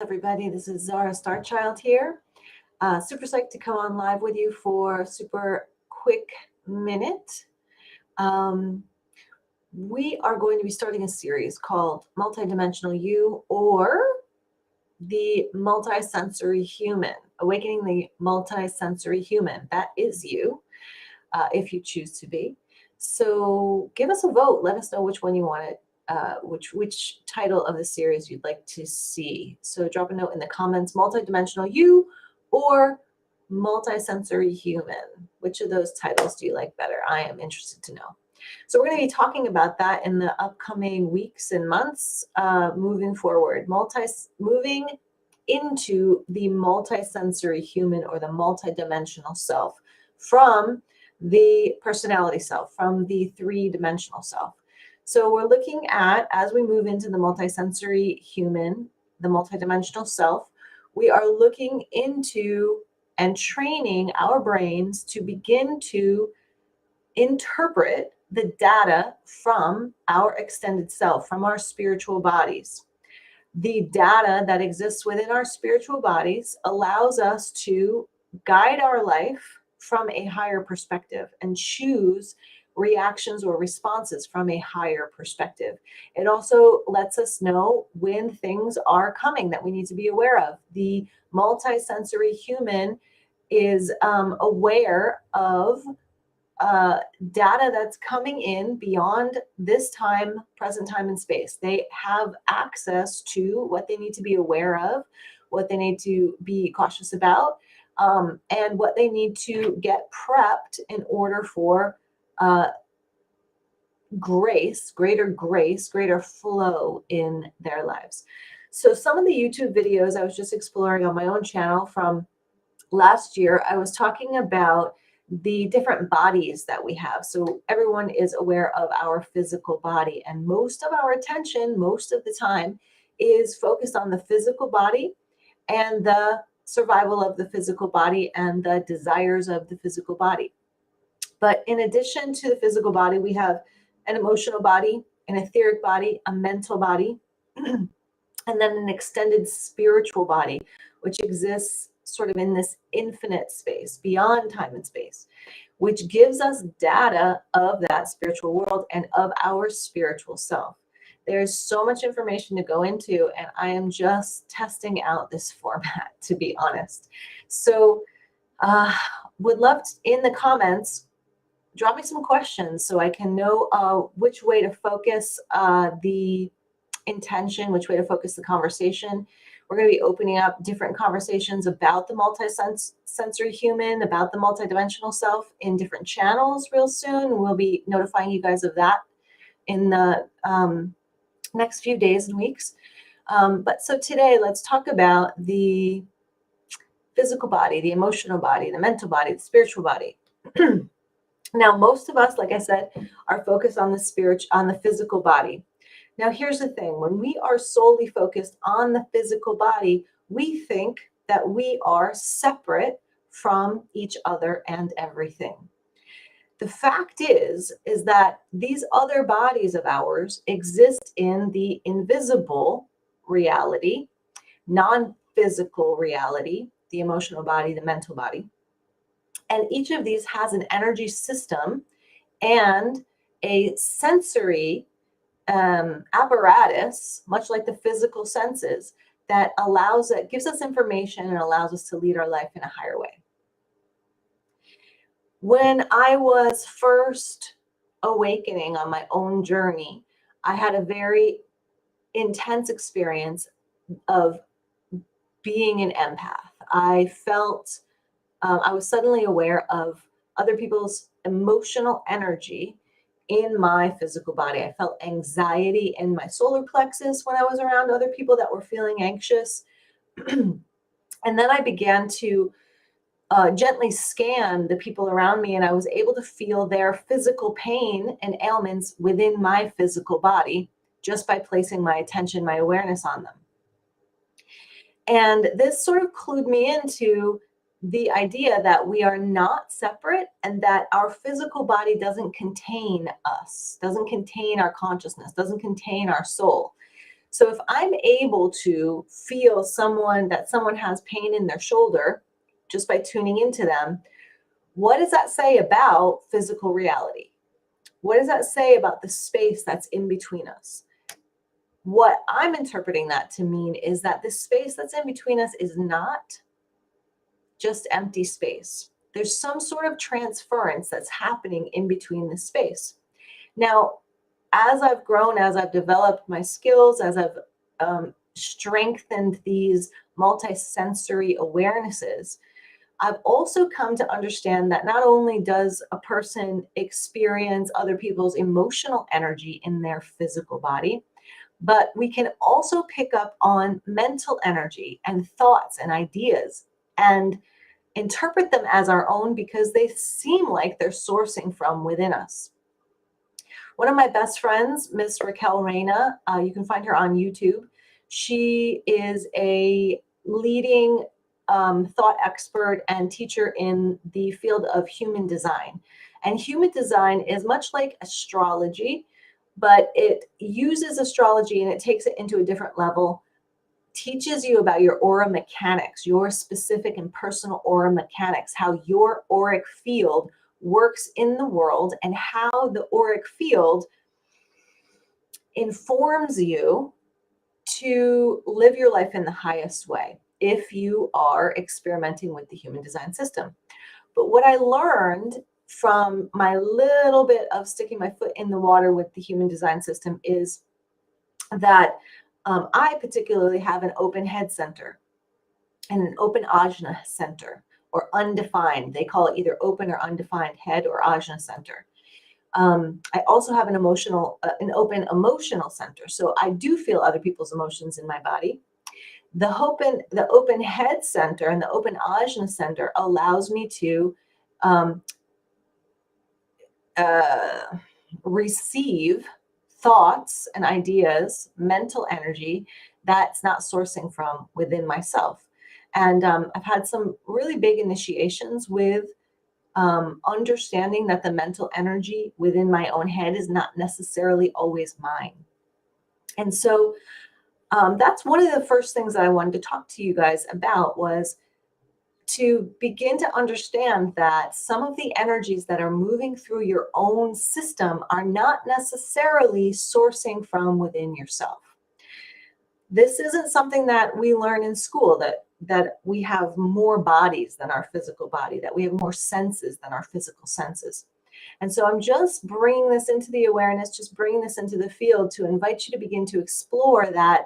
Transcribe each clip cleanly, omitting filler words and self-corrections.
Everybody, this is Zara Starchild here. Super psyched to come on live with you for a super quick minute. Um, we are going to be starting a series called Multidimensional You, or the Multisensory Human, Awakening the Multisensory Human. That is you, if you choose to be. So give us a vote. Let us know which one you want it. Which title of the series you'd like to see. So drop a note in the comments, multidimensional you or multisensory human. Which of those titles do you like better? I am interested to know. So we're going to be talking about that in the upcoming weeks and months moving forward. Moving into the multisensory human or the multidimensional self from the personality self, from the three-dimensional self. So we're looking at, as we move into the multisensory human, the multidimensional self, we are looking into and training our brains to begin to interpret the data from our extended self, from our spiritual bodies. The data that exists within our spiritual bodies allows us to guide our life from a higher perspective and choose reactions or responses from a higher perspective. It also lets us know when things are coming that we need to be aware of. The multisensory human is aware of data that's coming in beyond this time, present time and space. They have access to what they need to be aware of, what they need to be cautious about, and what they need to get prepped in order for grace, greater flow in their lives. So some of the YouTube videos I was just exploring on my own channel from last year, I was talking about the different bodies that we have. So everyone is aware of our physical body, and most of our attention, most of the time, is focused on the physical body and the survival of the physical body and the desires of the physical body. But in addition to the physical body, we have an emotional body, an etheric body, a mental body, and then an extended spiritual body, which exists sort of in this infinite space, beyond time and space, which gives us data of that spiritual world and of our spiritual self. There's so much information to go into, and I am just testing out this format, to be honest. So would love to, in the comments, drop me some questions so I can know which way to focus the intention, which way to focus the conversation. We're going to be opening up different conversations about the multisensory human, about the multidimensional self in different channels real soon. We'll be notifying you guys of that in the next few days and weeks. But so today, let's talk about the physical body, the emotional body, the mental body, the spiritual body. Now, most of us, like I said, are focused on the physical body. Now, here's the thing. When we are solely focused on the physical body, we think that we are separate from each other and everything. The fact is that these other bodies of ours exist in the invisible reality, non-physical reality, the emotional body, the mental body. And each of these has an energy system and a sensory apparatus, much like the physical senses, that gives us information and allows us to lead our life in a higher way. When I was first awakening on my own journey, I had a very intense experience of being an empath. I felt I was suddenly aware of other people's emotional energy in my physical body. I felt anxiety in my solar plexus when I was around other people that were feeling anxious. And then I began to gently scan the people around me, and I was able to feel their physical pain and ailments within my physical body just by placing my attention, my awareness on them. And this sort of clued me into the idea that we are not separate and that our physical body doesn't contain us, doesn't contain our consciousness, doesn't contain our soul. So if I'm able to feel that someone has pain in their shoulder just by tuning into them, what does that say about physical reality? What does that say about the space that's in between us? What I'm interpreting that to mean is that the space that's in between us is not just empty space. There's some sort of transference that's happening in between the space. Now, as I've grown, as I've developed my skills, as I've strengthened these multisensory awarenesses, I've also come to understand that not only does a person experience other people's emotional energy in their physical body, but we can also pick up on mental energy and thoughts and ideas and interpret them as our own because they seem like they're sourcing from within us. One of my best friends, Miss Raquel Reina, you can find her on YouTube. She is a leading thought expert and teacher in the field of human design. And human design is much like astrology, but it uses astrology and it takes it into a different level, teaches you about your aura mechanics, your specific and personal aura mechanics, how your auric field works in the world and how the auric field informs you to live your life in the highest way if you are experimenting with the human design system. But what I learned from my little bit of sticking my foot in the water with the human design system is that I particularly have an open head center and an open ajna center, or undefined. They call it either open or undefined head or ajna center. I also have an open emotional center. So I do feel other people's emotions in my body. The open head center and the open ajna center allows me to um, uh, receive thoughts and ideas, mental energy that's not sourcing from within myself. And I've had some really big initiations with understanding that the mental energy within my own head is not necessarily always mine. And so that's one of the first things that I wanted to talk to you guys about, was to begin to understand that some of the energies that are moving through your own system are not necessarily sourcing from within yourself. This isn't something that we learn in school, that we have more bodies than our physical body, that we have more senses than our physical senses. And so I'm just bringing this into the awareness, just bringing this into the field to invite you to begin to explore that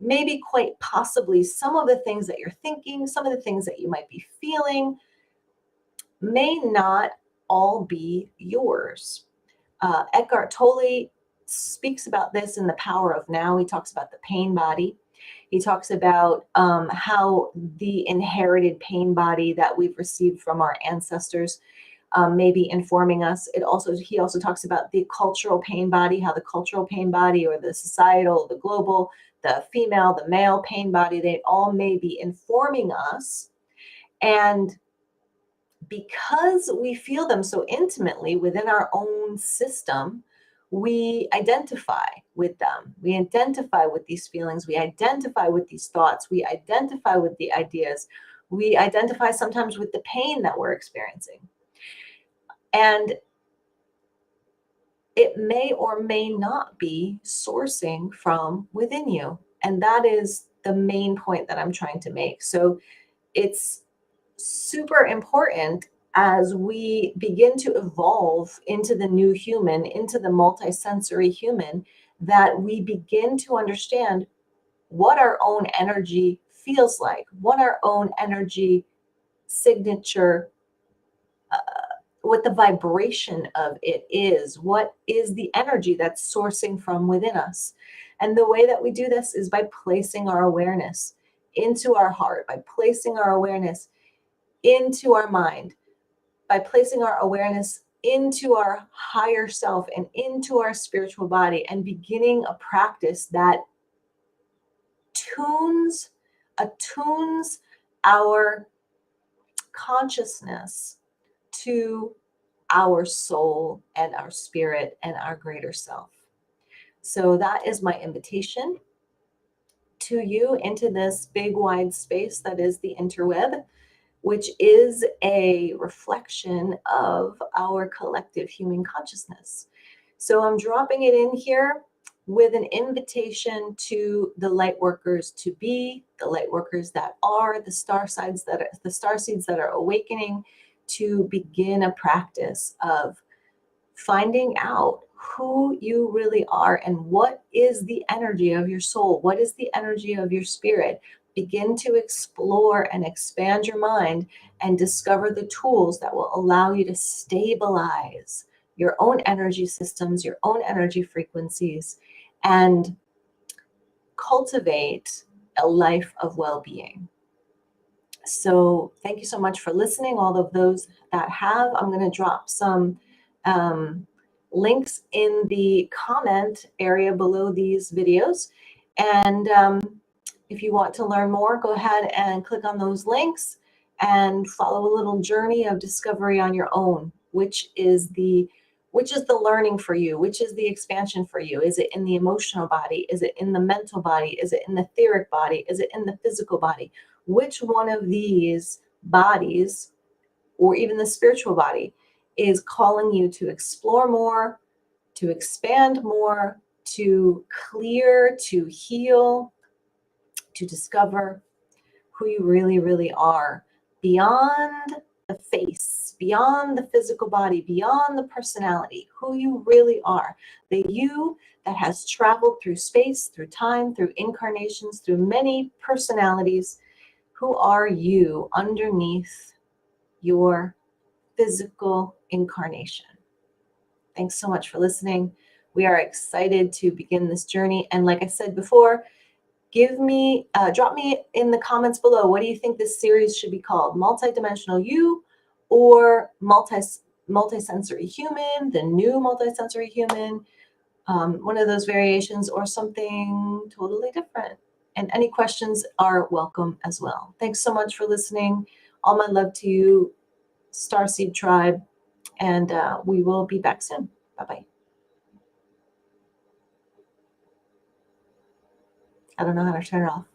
maybe quite possibly some of the things that you're thinking, some of the things that you might be feeling may not all be yours. Eckhart Tolle speaks about this in The Power of Now. He talks about the pain body. He talks about how the inherited pain body that we've received from our ancestors may be informing us. He also talks about the cultural pain body, how the cultural pain body, or the societal, the global, the female, the male pain body, they all may be informing us. And because we feel them so intimately within our own system, we identify with them. We identify with these feelings. We identify with these thoughts. We identify with the ideas. We identify sometimes with the pain that we're experiencing. And it may or may not be sourcing from within you. And that is the main point that I'm trying to make. So it's super important as we begin to evolve into the new human, into the multisensory human, that we begin to understand what our own energy feels like, what our own energy signature, what the vibration of it is, what is the energy that's sourcing from within us. And the way that we do this is by placing our awareness into our heart, by placing our awareness into our mind, by placing our awareness into our higher self and into our spiritual body, and beginning a practice that attunes our consciousness to our soul and our spirit and our greater self. So that is my invitation to you into this big wide space that is the interweb, which is a reflection of our collective human consciousness. So I'm dropping it in here with an invitation to the light workers to be, the light workers that are, the star seeds that are awakening, to begin a practice of finding out who you really are and what is the energy of your soul, what is the energy of your spirit. Begin to explore and expand your mind and discover the tools that will allow you to stabilize your own energy systems, your own energy frequencies, and cultivate a life of well-being. So thank you so much for listening. All of those that have, I'm going to drop some links in the comment area below these videos. And if you want to learn more, go ahead and click on those links and follow a little journey of discovery on your own. Which is the learning for you? Which is the expansion for you? Is it in the emotional body? Is it in the mental body? Is it in the etheric body? Is it in the physical body? Which one of these bodies, or even the spiritual body, is calling you to explore more, to expand more, to clear, to heal, to discover who you really, really are beyond the face, beyond the physical body, beyond the personality, who you really are, the you that has traveled through space, through time, through incarnations, through many personalities. Who are you underneath your physical incarnation? Thanks so much for listening. We are excited to begin this journey. And like I said before, drop me in the comments below. What do you think this series should be called? Multidimensional You, or Multisensory Human, the new Multisensory Human, one of those variations, or something totally different. And any questions are welcome as well. Thanks so much for listening. All my love to you, Starseed Tribe, and we will be back soon. Bye-bye. I don't know how to turn it off.